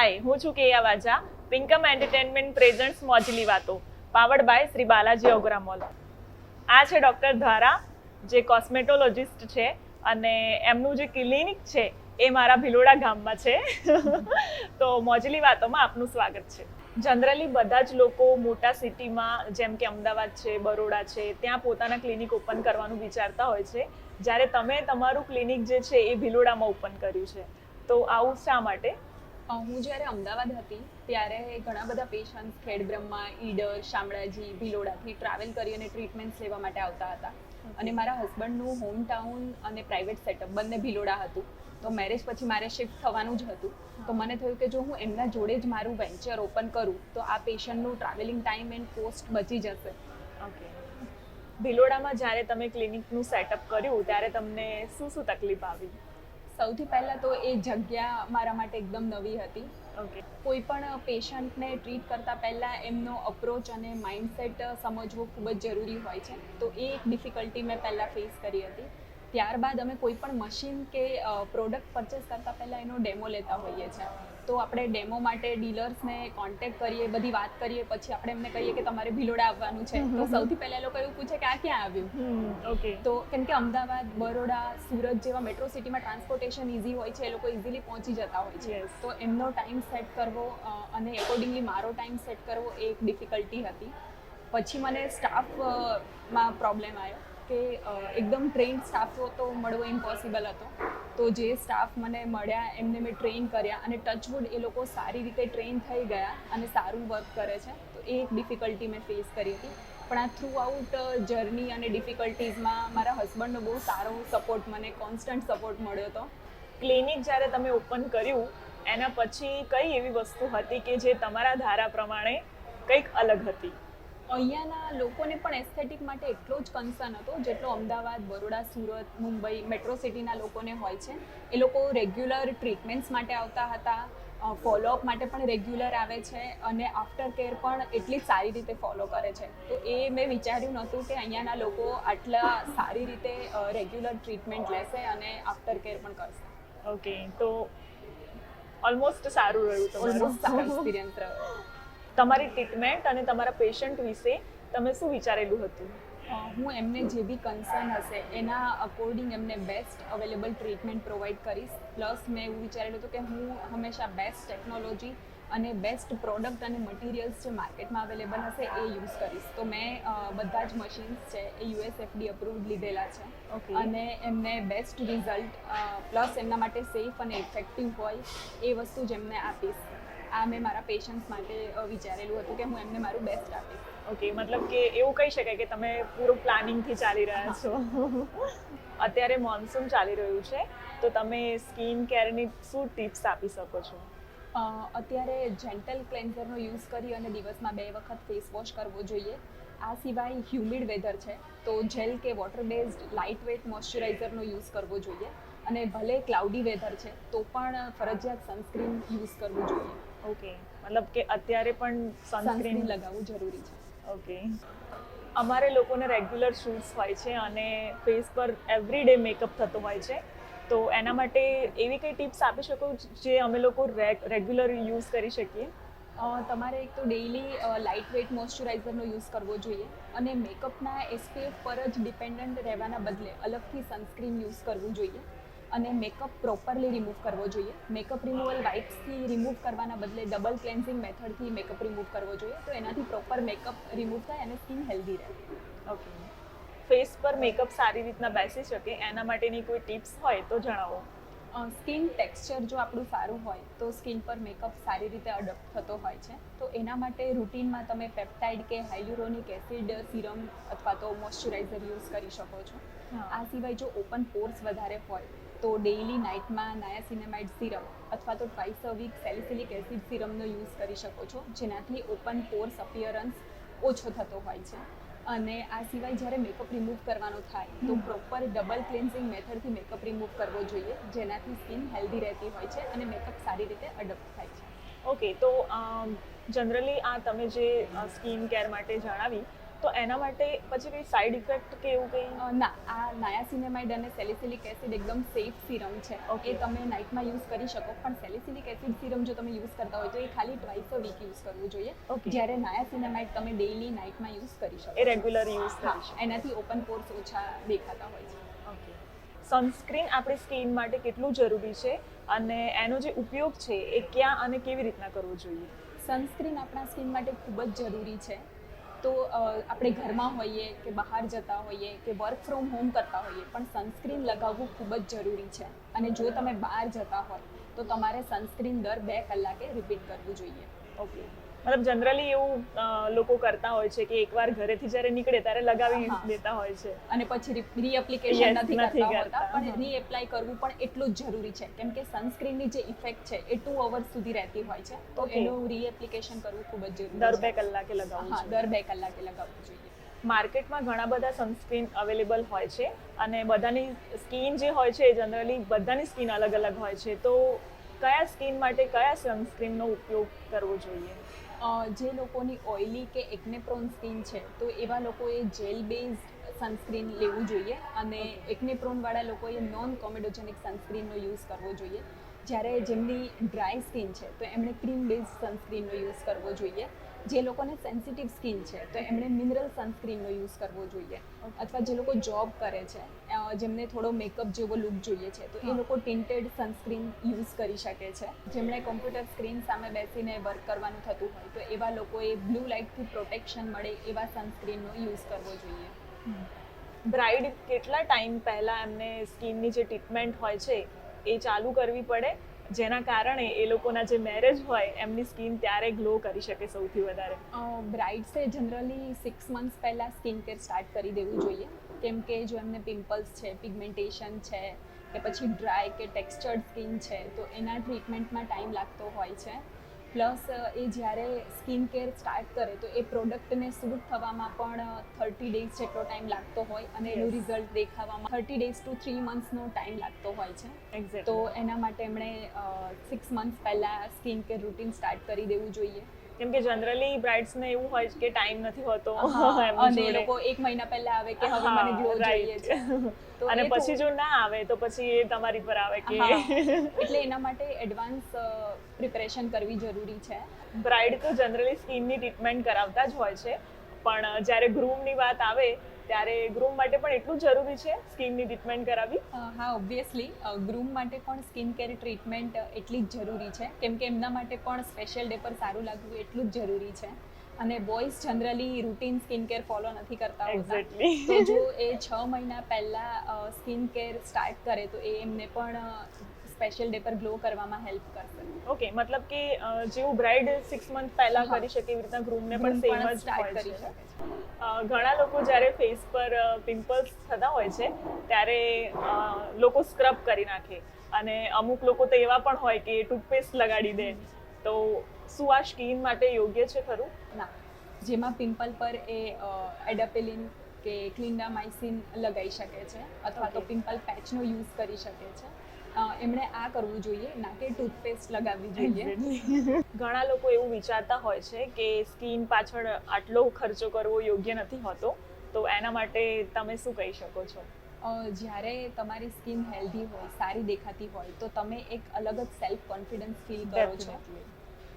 હાય, હું છું કેયા વાજા. પિંકમ entertainment presents મોજલી વાતો, પાવર્ડ બાય શ્રી બાલાજી ઓગરા મોલ. આ છે ડૉક્ટર ધારા, જે કોસ્મેટોલોજિસ્ટ છે, અને એમનું જે ક્લિનિક છે એ મારા ભિલોડા ગામમાં છે. તો મોજલી વાતોમાં આપનું સ્વાગત છે. જનરલી બધા જ લોકો મોટા સિટીમાં, જેમ કે અમદાવાદ છે, બરોડા છે, ત્યાં પોતાના ક્લિનિક ઓપન કરવાનું વિચારતા હોય છે, જ્યારે તમે તમારું ક્લિનિક જે છે એ ભિલોડામાં ઓપન કર્યું છે. તો આવું શા માટે? હું જ્યારે અમદાવાદ હતી ત્યારે ઘણા બધા પેશન્ટ્સ ખેડબ્રહ્મા, ઈડર, શામળાજી, ભિલોડાથી ટ્રાવેલ કરી અને ટ્રીટમેન્ટ્સ લેવા માટે આવતા હતા. અને મારા હસબન્ડનું હોમ ટાઉન અને પ્રાઇવેટ સેટઅપ બંને ભિલોડા હતું. તો મેરેજ પછી મારે શિફ્ટ થવાનું જ હતું. તો મને થયું કે જો હું એમના જોડે જ મારું વેન્ચર ઓપન કરું તો આ પેશન્ટનું ટ્રાવેલિંગ ટાઈમ એન્ડ કોસ્ટ બચી જશે. ઓકે. ભિલોડામાં જ્યારે તમે ક્લિનિકનું સેટઅપ કર્યું ત્યારે તમને શું શું તકલીફ આવી? સૌથી પહેલાં તો એ જગ્યા મારા માટે એકદમ નવી હતી. ઓકે. કોઈ પણ પેશન્ટને ટ્રીટ કરતાં પહેલાં એમનો અપ્રોચ અને માઇન્ડસેટ સમજવો ખૂબ જ જરૂરી હોય છે. તો એ એક ડિફિકલ્ટી મેં પહેલાં ફેસ કરી હતી. ત્યારબાદ અમે કોઈ પણ મશીન કે પ્રોડક્ટ પરચેસ કરતાં પહેલાં એનો ડેમો લેતા હોઈએ છીએ. તો આપણે ડેમો માટે ડીલર્સને કોન્ટેક્ટ કરીએ, બધી વાત કરીએ, પછી આપણે એમને કહીએ કે તમારે ભિલોડા આવવાનું છે. તો સૌથી પહેલાં એ લોકો એવું પૂછે કે આ ક્યાં આવ્યું? ઓકે. તો કેમ કે અમદાવાદ, બરોડા, સુરત જેવા મેટ્રો સિટીમાં ટ્રાન્સપોર્ટેશન ઇઝી હોય છે, એ લોકો ઇઝીલી પહોંચી જતા હોય છે. Yes. તો એમનો ટાઈમ સેટ કરવો અને એકોર્ડિંગલી મારો ટાઈમ સેટ કરવો એ એક ડિફિકલ્ટી હતી. પછી મને સ્ટાફમાં પ્રોબ્લેમ આવ્યો કે એકદમ ટ્રેન્ડ સ્ટાફ તો મળવો ઇમ્પોસિબલ હતો. તો જે સ્ટાફ મને મળ્યા એમને મેં ટ્રેન કર્યા અને ટચવુડ એ લોકો સારી રીતે ટ્રેન થઈ ગયા અને સારું વર્ક કરે છે. તો એ એક ડિફિકલ્ટી મેં ફેસ કરી હતી. પણ આ થ્રુ આઉટ જર્ની અને ડિફિકલ્ટીઝમાં મારા હસબન્ડનો બહુ સારો સપોર્ટ, મને કોન્સ્ટન્ટ સપોર્ટ મળ્યો હતો. ક્લિનિક જ્યારે તમે ઓપન કર્યું એના પછી કઈ એવી વસ્તુ હતી કે જે તમારા ધારા પ્રમાણે કંઈક અલગ હતી? અહીંયાના લોકોને પણ એસ્થેટિક માટે એટલો જ કન્સર્ન હતો જેટલો અમદાવાદ, બરોડા, સુરત, મુંબઈ મેટ્રો સિટીના લોકોને હોય છે. એ લોકો રેગ્યુલર ટ્રીટમેન્ટ્સ માટે આવતા હતા, ફોલોઅપ માટે પણ રેગ્યુલર આવે છે અને આફ્ટર કેર પણ એટલી જ સારી રીતે ફોલો કરે છે. તો એ મેં વિચાર્યું નહોતું કે અહીંયાના લોકો આટલા સારી રીતે રેગ્યુલર ટ્રીટમેન્ટ લેશે અને આફ્ટર કેર પણ કરશે. ઓકે. તો ઓલમોસ્ટ સારું રહ્યું તમારું. ઓલમોસ્ટ સારો એક્સપિરિયન્સ રહ્યો. તમારી ટ્રીટમેન્ટ અને તમારા પેશન્ટ વિશે તમે શું વિચારેલું હતું? હું એમને જે બી કન્સર્ન હશે એના અકોર્ડિંગ એમને બેસ્ટ અવેલેબલ ટ્રીટમેન્ટ પ્રોવાઈડ કરીશ. પ્લસ મેં એવું વિચારેલું હતું કે હું હંમેશા બેસ્ટ ટેકનોલોજી અને બેસ્ટ પ્રોડક્ટ અને મટીરિયલ્સ જે માર્કેટમાં અવેલેબલ હશે એ યુઝ કરીશ. તો મેં બધા જ મશીન્સ છે એ USFDA અપ્રૂવડ લીધેલા છે. Okay. અને એમને બેસ્ટ રિઝલ્ટ પ્લસ એમના માટે સેફ અને ઇફેક્ટિવ હોય એ વસ્તુ જ એમને આપીશ. આ મેં મારા પેશન્ટ્સ માટે વિચારેલું હતું કે હું એમને મારું બેસ્ટ આપીશ. ઓકે, મતલબ કે એવું કહી શકાય કે તમે પૂરું પ્લાનિંગથી ચાલી રહ્યા છો. અત્યારે મોન્સૂન ચાલી રહ્યું છે, તો તમે સ્કિન કેરની શું ટિપ્સ આપી શકો છો? અત્યારે જેન્ટલ ક્લેન્ઝરનો યુઝ કરી અને દિવસમાં 2 વખત ફેસ વોશ કરવો જોઈએ. આ સિવાય હ્યુમિડ વેધર છે તો જેલ કે વોટર બેઝડ લાઇટ વેટ મોઇશ્ચરાઇઝરનો યુઝ કરવો જોઈએ. અને ભલે ક્લાઉડી વેધર છે તો પણ ફરજિયાત સનસ્ક્રીન યુઝ કરવું જોઈએ. ઓકે, મતલબ કે અત્યારે પણ સનસ્ક્રીન લગાવવું જરૂરી છે. ઓકે. અમારે લોકોને રેગ્યુલર શૂટ્સ હોય છે અને ફેસ પર એવરીડે મેકઅપ થતો હોય છે, તો એના માટે એવી કઈ ટિપ્સ આપી શકો જે અમે લોકો રેગ્યુલર યુઝ કરી શકીએ? તમારે એક તો ડેઇલી લાઇટ વેટ મોઇશ્ચરાઇઝરનો યુઝ કરવો જોઈએ અને મેકઅપના SPF પર જ ડિપેન્ડન્ટ રહેવાના બદલે અલગથી સનસ્ક્રીન યુઝ કરવું જોઈએ. અને મેકઅપ પ્રોપરલી રિમૂવ કરવો જોઈએ. મેકઅપ રિમૂવલ વાઇપ્સથી રિમૂવ કરવાના બદલે ડબલ ક્લેન્ઝિંગ મેથડથી મેકઅપ રિમૂવ કરવો જોઈએ. તો એનાથી પ્રોપર મેકઅપ રિમૂવ થાય અને સ્કિન હેલ્ધી રહે. ઓકે. ફેસ પર મેકઅપ સારી રીતના બેસી શકે એના માટેની કોઈ ટિપ્સ હોય તો જણાવો. સ્કિન ટેક્સચર જો આપણું સારું હોય તો સ્કિન પર મેકઅપ સારી રીતે અડપ્ટ થતો હોય છે. તો એના માટે રૂટીનમાં તમે પેપ્ટાઇડ કે હાઇલ્યુરોનિક એસિડ સિરમ અથવા તો મોઇશ્ચરાઇઝર યુઝ કરી શકો છો. આ સિવાય જો ઓપન પોર્સ વધારે હોય તો ડેઇલી નાઇટમાં નાયાસિનામાઇડ સિરમ અથવા તો twice a week salicylic acid સિરમનો યુઝ કરી શકો છો, જેનાથી ઓપન પોર્સ અપિયરન્સ ઓછો થતો હોય છે. અને આ સિવાય જ્યારે મેકઅપ રિમૂવ કરવાનો થાય તો પ્રોપર ડબલ ક્લેન્ઝિંગ મેથડથી મેકઅપ રિમૂવ કરવો જોઈએ, જેનાથી સ્કિન હેલ્ધી રહેતી હોય છે અને મેકઅપ સારી રીતે અડપ્ટ થાય છે. ઓકે, તો જનરલી આ તમે જે સ્કિન કેર માટે જણાવી, તો એના માટે પછી કંઈ સાઈડ ઇફેક્ટ કે એવું કંઈ? ના, આ નાયાસિનેમાઇડ અને સેલિસિલિક એસિડ એકદમ સેફ સિરમ છે. Okay. એ તમે નાઇટમાં યુઝ કરી શકો, પણ સેલિસિલિક એસિડ સિરમ જો તમે યુઝ કરતા હોય તો એ ખાલી ટ્વાઇસ અ વીક યુઝ કરવું જોઈએ. Okay. જ્યારે નાયાસિનેમાઇડ તમે ડેઇલી નાઇટમાં યુઝ કરી શકો. એ રેગ્યુલર યુઝ હા, કરી શકે. એનાથી ઓપન પોર્સ ઓછા દેખાતા હોય છે. ઓકે. સનસ્ક્રીન આપણી સ્કિન માટે કેટલું જરૂરી છે અને એનો જે ઉપયોગ છે એ ક્યાં અને કેવી રીતના કરવો જોઈએ? સનસ્ક્રીન આપણા સ્કિન માટે ખૂબ જ જરૂરી છે. તો આપણે ઘરમાં હોઈએ કે બહાર જતા હોઈએ કે વર્ક ફ્રોમ હોમ કરતા હોઈએ, પણ સનસ્ક્રીન લગાવવું ખૂબ જ જરૂરી છે. અને જો તમે બહાર જતા હોય તો તમારે સનસ્ક્રીન દર 2 કલાકે રિપીટ કરવું જોઈએ. ઓકે. મતલબ જનરલી એવું લોકો કરતા હોય છે કે એકવાર ઘરેથી જ્યારે નીકળે ત્યારે લગાવી હા. દેતા હોય છે. અને પછી રીએપ્લિકેશન Yes, નથી નથી કરતા કરતા. હોતા, પણ હા. રીએપ્લાય કરવું પણ એટલું જ જરૂરી છે, કેમ કે સનસ્ક્રીનની જે ઇફેક્ટ છે એ 2 અવર્સ સુધી રહેતી હોય છે. તો Okay. એનું રીએપ્લિકેશન કરવું ખૂબ જ જરૂરી દર છે. 2 કલાકે લગાવવું હા, જોઈએ. દર 2 કલાકે લગાવવું જોઈએ. માર્કેટમાં ઘણા બધા સનસ્ક્રીન અવેલેબલ હોય છે અને બધાની સ્કિન જે હોય છે જનરલી બધાની સ્કિન અલગ અલગ હોય છે. તો કયા સ્કિન માટે કયા સનસ્ક્રીનનો ઉપયોગ કરવો જોઈએ? જે લોકોની ઓઇલી કે એકને પ્રોન સ્કિન છે તો એવા લોકોએ જેલ બેઝડ સનસ્ક્રીન લેવું જોઈએ, અને એકને પ્રોનવાળા લોકોએ નોન કોમેડોજેનિક સનસ્ક્રીનનો યુઝ કરવો જોઈએ. જ્યારે જેમની ડ્રાય સ્કિન છે તો એમણે ક્રીમ બેઝ સનસ્ક્રીનનો યુઝ કરવો જોઈએ. જે લોકોને સેન્સિટિવ સ્કિન છે તો એમણે મિનરલ સનસ્ક્રીનનો યુઝ કરવો જોઈએ. અથવા જે લોકો જોબ કરે છે, જેમને થોડો મેકઅપ જેવો લુક જોઈએ છે, તો એ હા. લોકો ટિન્ટેડ સનસ્ક્રીન યુઝ કરી શકે છે. જેમણે કોમ્પ્યુટર સ્ક્રીન સામે બેસીને વર્ક કરવાનું થતું હોય તો એવા લોકોએ બ્લુ લાઇટથી પ્રોટેક્શન મળે એવા સનસ્ક્રીનનો યુઝ કરવો જોઈએ. બ્રાઇડ કેટલા ટાઈમ પહેલા એમને સ્કિનની જે ટ્રીટમેન્ટ હોય છે એ ચાલુ કરવી પડે, જેના કારણે એ લોકોના જે મેરેજ હોય એમની સ્કિન ત્યારે ગ્લો કરી શકે સૌથી વધારે? બ્રાઇડ્સે જનરલી 6 મંથ્સ પહેલાં સ્કિન કેર સ્ટાર્ટ કરી દેવું જોઈએ, કેમ કે જો એમને પિમ્પલ્સ છે, પિગમેન્ટેશન છે, કે પછી ડ્રાય કે ટેક્સચર્ડ સ્કિન છે તો એના ટ્રીટમેન્ટમાં ટાઈમ લાગતો હોય છે. પ્લસ એ જ્યારે સ્કિન કેર સ્ટાર્ટ કરે તો એ પ્રોડક્ટને સૂટ થવામાં પણ 30 ડેઝ જેટલો ટાઈમ લાગતો હોય, અને એનું Yes. રિઝલ્ટ દેખાવામાં 30 ડેઝ ટુ 3 મંથ્સનો ટાઈમ લાગતો હોય છે. Exactly. તો એના માટે એમણે 6 મંથ્સ પહેલાં સ્કિન કેર રૂટીન સ્ટાર્ટ કરી દેવું જોઈએ. કેમ કે જનરલી બ્રાઇડ્સને એવું હોય છે કે ટાઈમ નથી હોતો હા, એમની અને એ જોડે. લોકો 1 મહિના પહેલા આવે કે હવે હા, મને ગ્લો right. જોઈએ છે. તો અને એ પછી જો ના આવે તો પછી એ તમારી પર આવે કે હા, એટલે એના માટે એડવાન્સ પ્રિપેરેશન કરવી જરૂરી છે. બ્રાઇડ તો જનરલી સ્કિનની ટ્રીટમેન્ટ કરાવતા જ હોય છે, પણ જ્યારે ગ્રૂમની વાત આવે ત્યારે ગ્રૂમ માટે પણ એટલું જ જરૂરી છે સ્કિનની ટ્રીટમેન્ટ કરાવવી? હા, ઓબ્વિયસલી ગ્રૂમ માટે પણ સ્કિન કેર ટ્રીટમેન્ટ એટલી જ જરૂરી છે, કેમ કે એમના માટે પણ સ્પેશિયલ ડે પર સારું લાગવું એટલું જ જરૂરી છે. અને boys generally routine skin care follow નથી કરતા હોતા. Exactly. તો જો એ 6 મહિના પહેલાં સ્કિન કેર સ્ટાર્ટ કરે તો એ એમને પણ સ્પેશિયલ ડે પર ગ્લો કરવામાં હેલ્પ કરશે. ઓકે, મતલબ કે જેવું બ્રાઇડ 6 મંથ પહેલા હા. કરી શકે એવી રીતના ગ્રૂમને Groom પણ સેમ પણ જ start હોય કરી છે. શકે છે. ઘણા લોકો જ્યારે ફેસ પર પિમ્પલ્સ થતા હોય છે ત્યારે લોકો સ્ક્રબ કરી નાખે, અને અમુક લોકો તો એવા પણ હોય કે ટૂથપેસ્ટ લગાડી દે. તો શું આ સ્કિન માટે યોગ્ય છે ખરું? ના, જેમાં પિમ્પલ પર એ એડાપેલિન કે ક્લિન્ડામાઇસિન લગાવી શકે છે, અથવા તો Okay. પિમ્પલ પેચનો યુઝ કરી શકે છે. એમણે આ કરવું જોઈએ, ના કે ટૂથપેસ્ટ લગાવવી જોઈએ. Exactly. ઘણા લોકો એવું વિચારતા હોય છે કે સ્કિન પાછળ આટલો ખર્ચો કરવો યોગ્ય નથી હોતો, તો એના માટે તમે શું કહી શકો છો? જ્યારે તમારી સ્કિન હેલ્ધી હોય, સારી દેખાતી હોય તો તમે એક અલગ જ સેલ્ફ કોન્ફિડન્સ ફીલ કરો છો. Definitely.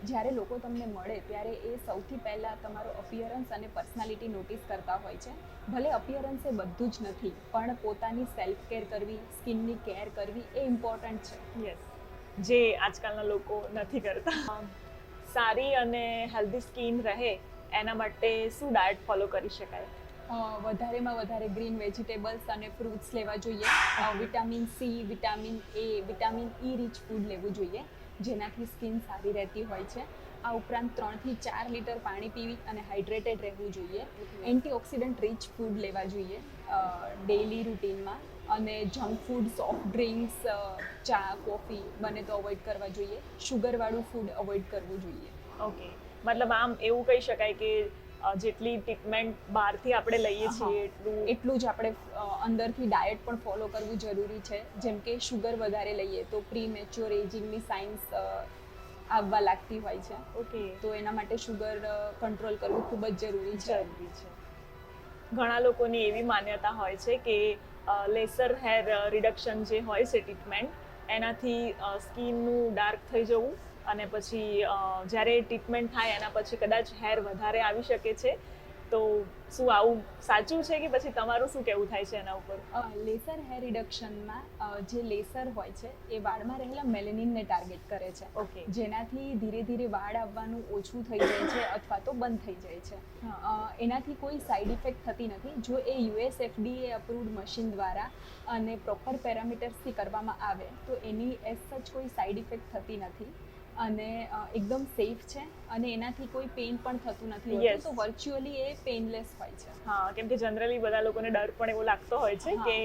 જ્યારે લોકો તમને મળે ત્યારે એ સૌથી પહેલાં તમારો અપિયરન્સ અને પર્સનાલિટી નોટિસ કરતા હોય છે. ભલે અપિયરન્સ એ બધું જ નથી, પણ પોતાની સેલ્ફ કેર કરવી, સ્કિનની કેર કરવી એ ઇમ્પોર્ટન્ટ છે. યસ, જે આજકાલના લોકો નથી કરતા. સારી અને હેલ્ધી સ્કિન રહે એના માટે શું ડાયટ ફોલો કરી શકાય? વધારેમાં વધારે ગ્રીન વેજીટેબલ્સ અને ફ્રૂટ્સ લેવા જોઈએ. Vitamin C, vitamin A, vitamin E rich food લેવું જોઈએ, જેનાથી સ્કિન સારી રહેતી હોય છે. આ ઉપરાંત 3 થી 4 લીટર પાણી પીવી અને હાઇડ્રેટેડ રહેવું જોઈએ. એન્ટીઓક્સિડન્ટ રીચ ફૂડ લેવા જોઈએ ડેઇલી રૂટીનમાં. અને જંક ફૂડ, સોફ્ટ ડ્રિંક્સ, ચા, કોફી બને તો અવોઇડ કરવા જોઈએ. શુગરવાળું ફૂડ અવોઇડ કરવું જોઈએ. ઓકે, મતલબ આમ એવું કહી શકાય કે જેટલી ટ્રીટમેન્ટ બહારથી આપણે લઈએ છીએ એટલું જ આપણે અંદરથી ડાયટ પણ ફોલો કરવું જરૂરી છે. જેમ કે શુગર વધારે લઈએ તો પ્રી મેચ્યોર એજિંગની સાઇન્સ આવવા લાગતી હોય છે. ઓકે, તો એના માટે શુગર કંટ્રોલ કરવું ખૂબ જ જરૂરી છે. જરૂરી છે. ઘણા લોકોની એવી માન્યતા હોય છે કે લેસર હેર રિડક્શન જે હોય છે ટ્રીટમેન્ટ એનાથી સ્કિનનું ડાર્ક થઈ જવું અને પછી જ્યારે ટ્રીટમેન્ટ થાય એના પછી કદાચ હેર વધારે આવી શકે છે. તો શું આવું સાચું છે કે પછી તમારું શું કહેવું થાય છે એના ઉપર? લેસર હેર રિડક્શનમાં જે લેસર હોય છે એ વાળમાં રહેલા મેલેનિનને ટાર્ગેટ કરે છે. ઓકે. જેનાથી ધીરે ધીરે વાળ આવવાનું ઓછું થઈ જાય છે અથવા તો બંધ થઈ જાય છે. એનાથી કોઈ સાઈડ ઇફેક્ટ થતી નથી જો એ US FDA અપ્રુવડ મશીન દ્વારા અને પ્રોપર પેરામીટર્સથી કરવામાં આવે તો એની એઝ સચ કોઈ સાઈડ ઇફેક્ટ થતી નથી અને એકદમ સેફ છે અને એનાથી કોઈ પેઇન પણ થતું નથી Yes. હોતું, તો વર્ચ્યુઅલી એ પેઇનલેસ હોય છે. હા, કેમ કે જનરલી બધા લોકોને ડર પણ એવો લાગતો હોય છે કે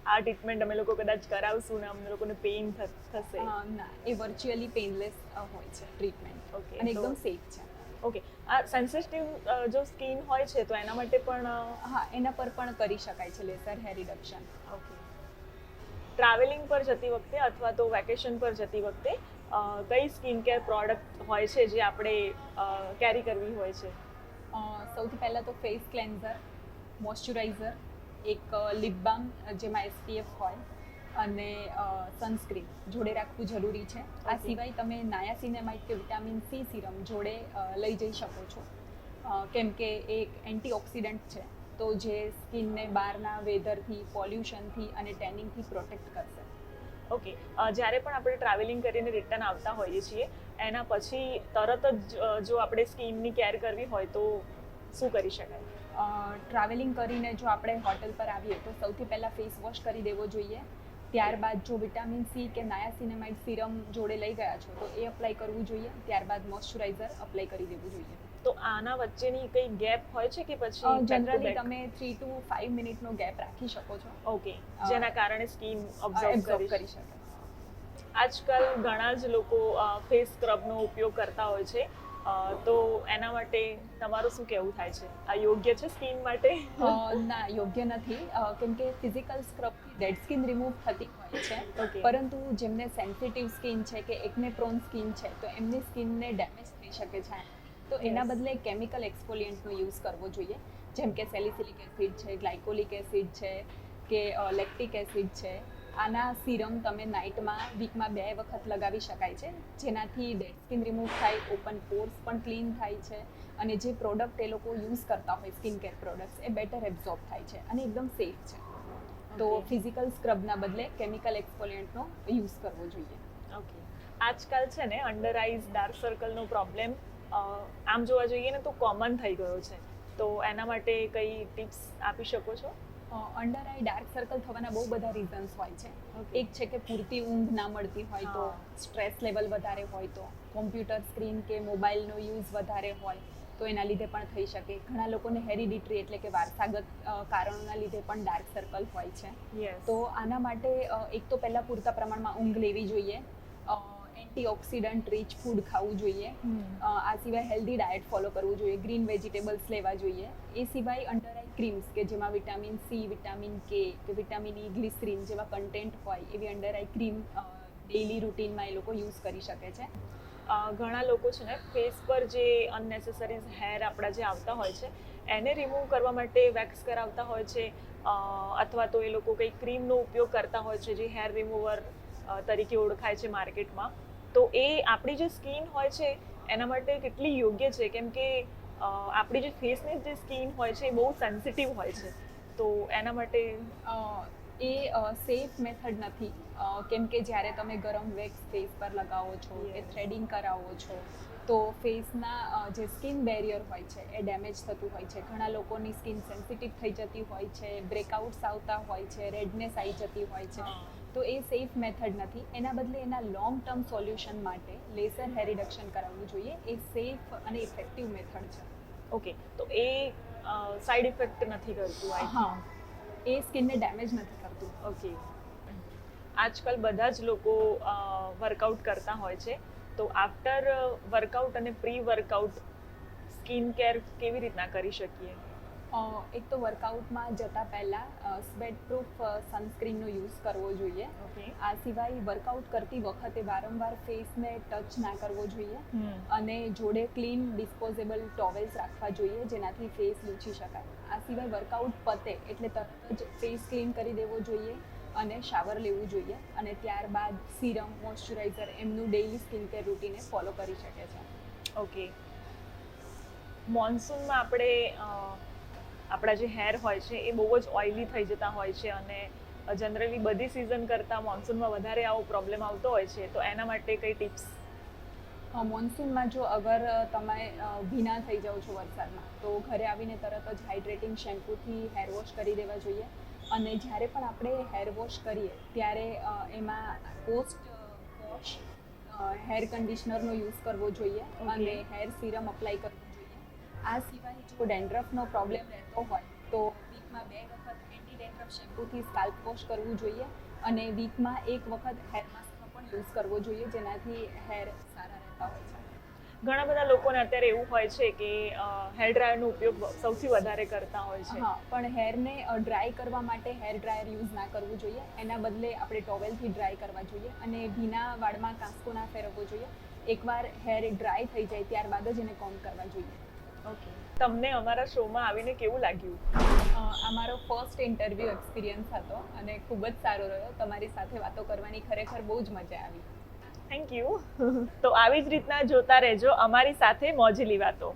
આ ટ્રીટમેન્ટ અમે લોકો કદાચ કરાવશું ને અમને લોકોને પેઇન થશે. ના, એ વર્ચ્યુઅલી પેઇનલેસ હોય છે ટ્રીટમેન્ટ Okay, અને તો- એકદમ સેફ છે. ઓકે. આ સેન્સિટિવ જો સ્કિન હોય છે તો એના માટે પણ હા, એના પર પણ કરી શકાય છે laser hair reduction. Okay. Travelling પર જતી વખતે અથવા તો વેકેશન પર જતી વખતે કઈ સ્કિન કેર પ્રોડક્ટ હોય છે જે આપણે કેરી કરવી હોય છે? સૌથી પહેલાં તો ફેસ ક્લેન્ઝર, મોઇશ્ચરાઇઝર, એક લિપ બામ જેમાં SPF હોય અને સનસ્ક્રીન જોડે રાખવું જરૂરી છે. આ Okay. સિવાય તમે નાયાસિનેમાઇડ કે વિટામિન C સિરમ જોડે લઈ જઈ શકો છો કેમ કે એ એક એન્ટીઓક્સિડન્ટ છે તો જે સ્કિનને બહારના વેધરથી, પોલ્યુશનથી અને ટેનિંગથી પ્રોટેક્ટ કરશે. ઓકે. જ્યારે પણ આપણે ટ્રાવેલિંગ કરીને રિટર્ન આવતા હોઈએ છીએ એના પછી તરત જ જો આપણે સ્કિનની કેર કરવી હોય તો શું કરી શકાય? ટ્રાવેલિંગ કરીને જો આપણે હોટલ પર આવીએ તો સૌથી પહેલાં ફેસ વોશ કરી દેવો જોઈએ. ત્યારબાદ જો વિટામિન C કે નાયાસિનેમાઇડ સિરમ જોડે લઈ ગયા છો તો એ અપ્લાય કરવું જોઈએ. ત્યારબાદ મોઇશ્ચરાઇઝર અપ્લાય કરી દેવું જોઈએ. તો આના વચ્ચેની કઈ ગેપ હોય છે કે પછી back to જનરલી back? તમે 3 to 5 મિનિટનો ગેપ રાખી શકો છો. ઓકે. જેના કારણે સ્કિન ઓબ્ઝર્વ એબ્ઝોર્બ કરી કરી શકે. આજકાલ ઘણા જ લોકો ફેસ સ્ક્રબનો ઉપયોગ કરતા હોય છે. તો એના માટે તમારું શું કહેવું થાય છે? આ યોગ્ય છે સ્કિન માટે? ના, યોગ્ય નથી કેમ કે ફિઝિકલ સ્ક્રબથી ડેડ સ્કિન રિમૂવ થતી હોય છે. Okay. પરંતુ જેમને સેન્સિટિવ સ્કિન છે કે એકને પ્રોન સ્કિન છે તો એમની સ્કિનને ડેમેજ થઈ શકે છે. તો એના Yes. બદલે કેમિકલ એક્સફોલિયન્ટનો યુઝ કરવો જોઈએ જેમ કે સેલિસિલિક એસિડ છે, ગ્લાયકોલિક એસિડ છે કે લેક્ટિક એસિડ છે. આના સિરમ તમે નાઇટમાં વીકમાં 2 વખત લગાવી શકાય છે જેનાથી ડેડ સ્કિન રિમૂવ થાય, ઓપન પોર્સ પણ ક્લીન થાય છે અને જે પ્રોડક્ટ એ લોકો યુઝ કરતા હોય સ્કિન કેર પ્રોડક્ટ્સ એ બેટર એબ્ઝોર્બ થાય છે અને એકદમ સેફ છે. તો Okay. ફિઝિકલ સ્ક્રબના બદલે કેમિકલ એક્સફોલિયન્ટનો યુઝ કરવો જોઈએ. ઓકે. આજકાલ છે ને અંડર આઈઝ ડાર્ક સર્કલનો પ્રોબ્લેમ આમ જોવા જઈએ ને તો કોમન થઈ ગયો છે. તો એના માટે કઈ ટિપ્સ આપી શકો છો? અંડર આઈ ડાર્ક સર્કલ થવાના બહુ બધા રીઝન્સ હોય છે. Okay. એક છે કે પૂરતી ઊંઘ ના મળતી હોય તો, હા. સ્ટ્રેસ લેવલ વધારે હોય તો, કોમ્પ્યુટર સ્ક્રીન કે મોબાઈલનો યુઝ વધારે હોય તો એના લીધે પણ થઈ શકે. ઘણા લોકોને હેરિડિટરી એટલે કે વારસાગત કારણોના લીધે પણ ડાર્ક સર્કલ હોય છે. યસ. તો આના માટે એક તો પહેલાં પૂરતા પ્રમાણમાં ઊંઘ લેવી જોઈએ, એન્ટીઓક્સિડન્ટ રીચ ફૂડ ખાવું જોઈએ, આ સિવાય હેલ્ધી ડાયટ ફોલો કરવું જોઈએ, ગ્રીન વેજીટેબલ્સ લેવા જોઈએ. એ સિવાય અંડર આઈ ક્રીમ્સ કે જેમાં વિટામિન C, વિટામિન K કે વિટામિન E, ગ્લિસરીન જેવા કન્ટેન્ટ હોય એવી અંડર આઈ ક્રીમ ડેઇલી રૂટીનમાં એ લોકો યુઝ કરી શકે છે. ઘણા લોકો છે ને ફેસ પર જે અનનેસેસરી હેર આપણા જે આવતા હોય છે એને રિમૂવ કરવા માટે વેક્સ કરાવતા હોય છે અથવા તો એ લોકો કંઈ ક્રીમનો ઉપયોગ કરતા હોય છે જે હેર રિમૂવર તરીકે ઓળખાય છે માર્કેટમાં. તો એ આપણી જે સ્કિન હોય છે એના માટે કેટલી યોગ્ય છે? કેમ કે આપણી જે ફેસની જે સ્કિન હોય છે એ બહુ સેન્સિટિવ હોય છે. તો એના માટે એ સેફ મેથડ નથી કેમ કે જ્યારે તમે ગરમ વેક્સ ફેસ પર લગાવો છો કે Yes. થ્રેડિંગ કરાવો છો તો ફેસના જે સ્કિન બેરિયર હોય છે એ ડેમેજ થતું હોય છે. ઘણા લોકોની સ્કિન સેન્સિટિવ થઈ જતી હોય છે, બ્રેકઆઉટ્સ આવતા હોય છે, રેડનેસ આવી જતી હોય છે. તો એ સેફ મેથડ નથી. એના બદલે એના લોંગ ટર્મ સોલ્યુશન માટે લેસર હેર રિડક્શન કરાવવું જોઈએ. એ સેફ અને ઇફેક્ટિવ મેથડ છે. ઓકે. તો એ સાઈડ ઇફેક્ટ નથી કરતું? હા, એ સ્કિનને ડેમેજ નથી કરતું. ઓકે. આજકાલ બધા જ લોકો વર્કઆઉટ કરતા હોય છે. તો આફ્ટર વર્કઆઉટ અને પ્રી વર્કઆઉટ સ્કિન કેર કેવી રીતના કરી શકીએ? એક તો વર્કઆઉટમાં જતા પહેલાં સ્વેટ પ્રૂફ સનસ્ક્રીનનો યુઝ કરવો જોઈએ. ઓકે. આ સિવાય વર્કઆઉટ કરતી વખતે વારંવાર ફેસને ટચ ના કરવો જોઈએ અને જોડે ક્લીન ડિસ્પોઝેબલ ટોવેલ્સ રાખવા જોઈએ જેનાથી ફેસ લૂછી શકાય. આ સિવાય વર્કઆઉટ પતે એટલે તરત જ ફેસ ક્લીન કરી દેવો જોઈએ અને શાવર લેવું જોઈએ અને ત્યારબાદ સિરમ, મોઇશ્ચરાઇઝર એમનું ડેઇલી સ્કિન કેર રૂટીને ફોલો કરી શકે છે. ઓકે. મોન્સૂનમાં આપણે આપણા જે હેર હોય છે એ બહુ જ ઓઇલી થઈ જતા હોય છે અને જનરલી બધી સિઝન કરતાં મોન્સૂનમાં વધારે આવો પ્રોબ્લેમ આવતો હોય છે, તો એના માટે કઈ ટિપ્સ? મોન્સૂનમાં જો અગર તમે ભીના થઈ જાઓ છો વરસાદમાં તો ઘરે આવીને તરત જ હાઇડ્રેટિંગ શેમ્પૂથી હેર વોશ કરી દેવા જોઈએ અને જ્યારે પણ આપણે હેર વોશ કરીએ ત્યારે એમાં પોસ્ટ વોશ હેર કન્ડિશનરનો યુઝ કરવો જોઈએ અને હેર સિરમ અપ્લાય કરવું જોઈએ. આ સિવાય જો ડેન્ડ્રફનો પ્રોબ્લેમ રહેતો હોય તો વીકમાં 2 વખત એન્ટી ડેન્ડ્રફ શેમ્પૂથી સ્કાલ્પ વોશ કરવું જોઈએ અને વીકમાં 1 વખત હેર માસ્કનો પણ યુઝ કરવો જોઈએ જેનાથી હેર સારા રહેતા હોય છે. ઘણા બધા લોકોને અત્યારે એવું હોય છે કે હેર ડ્રાયરનો ઉપયોગ સૌથી વધારે કરતા હોય છે. હા, પણ હેરને ડ્રાય કરવા માટે હેર ડ્રાયર યુઝ ના કરવું જોઈએ. એના બદલે આપણે ટોવેલથી ડ્રાય કરવા જોઈએ અને ભીના વાળમાં કાંસકો ના ફેરવવો જોઈએ. એકવાર હેર ડ્રાય થઈ જાય ત્યારબાદ જ એને કોમ્બ કરવા જોઈએ. ઓકે. તમને અમારા શોમાં આવીને કેવું લાગ્યું? આ મારો ફર્સ્ટ ઇન્ટરવ્યૂ એક્સપિરિયન્સ હતો અને ખૂબ જ સારો રહ્યો. તમારી સાથે વાતો કરવાની ખરેખર બહુ જ મજા આવી. Thank you. તો આવી જ રીતના જોતા રહેજો અમારી સાથે મોજીલી વાતો.